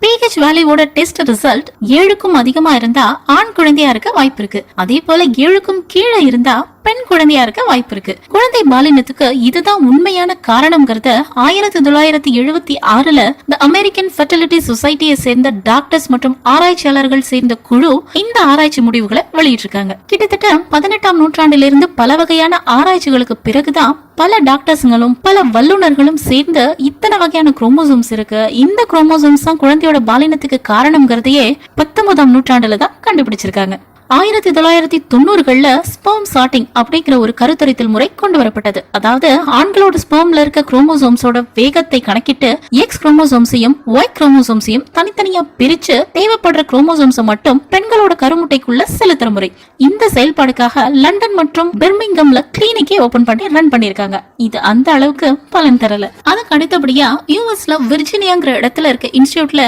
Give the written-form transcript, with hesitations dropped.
PH வேல்யூவோட test result 7க்கும் அதிகமா இருந்தா ஆண் குழந்தையா இருக்க வாய்ப்பு இருக்கு. அதே போல 7க்கும் கீழே இருந்தா பெண் குழந்தையா இருக்க வாய்ப்பு இருக்கு. குழந்தை பாலினத்துக்கு இதுதான் உண்மையான காரணம்ங்கிறத 1976ல தி அமெரிக்கன் ஃபெர்டிலிட்டி சொசைட்டியை சேர்ந்த டாக்டர்ஸ் மற்றும் ஆராய்ச்சியாளர்கள் சேர்ந்த குழு இந்த ஆராய்ச்சி முடிவுகளை வெளியிட்டிருக்காங்க. கிட்டத்தட்ட 18ஆம் நூற்றாண்டிலிருந்து பல வகையான ஆராய்ச்சிகளுக்கு பிறகுதான் பல டாக்டர்ஸ்களும் பல வல்லுநர்களும் சேர்ந்து இத்தனை வகையான குரோமோசோம்ஸ் இருக்கு, இந்த குரோமோசோம்ஸ் தான் குழந்தையோட பாலினத்துக்கு காரணம்ங்கிறதையே 19ஆம் நூற்றாண்டுல தான் கண்டுபிடிச்சிருக்காங்க. 1990கள்ல ஸ்பெர்ம் சார்ட்டிங் அப்படிங்கிற ஒரு கருத்தரித்தல் முறை கொண்டு வரப்பட்டது. அதாவது ஆண்களோட ஸ்பெர்ம்ல இருக்க குரோமோசோம்ஸோட வேகத்தை கணக்கிட்டு எக்ஸ் குரோமோசோம்ஸையும் ஒய் குரோமோசோம்ஸையும் தனித்தனியா பிரிச்சு தேவைப்படுற குரோமோசோம்ஸ் மட்டும் பெண்களோட கருமுட்டைக்குள்ள செலுத்துற முறை. இந்த செயல்பாடுக்காக லண்டன் மற்றும் பெர்மிங்கம்ல கிளினிக்கே ஓபன் பண்ணி ரன் பண்ணிருக்காங்க. இது அந்த அளவுக்கு பலன் தரல. அதுக்கு அடுத்தபடியா யூஎஸ்ல விர்ஜீனியாங்கிற இடத்துல இருக்க இன்ஸ்டிடியூட்ல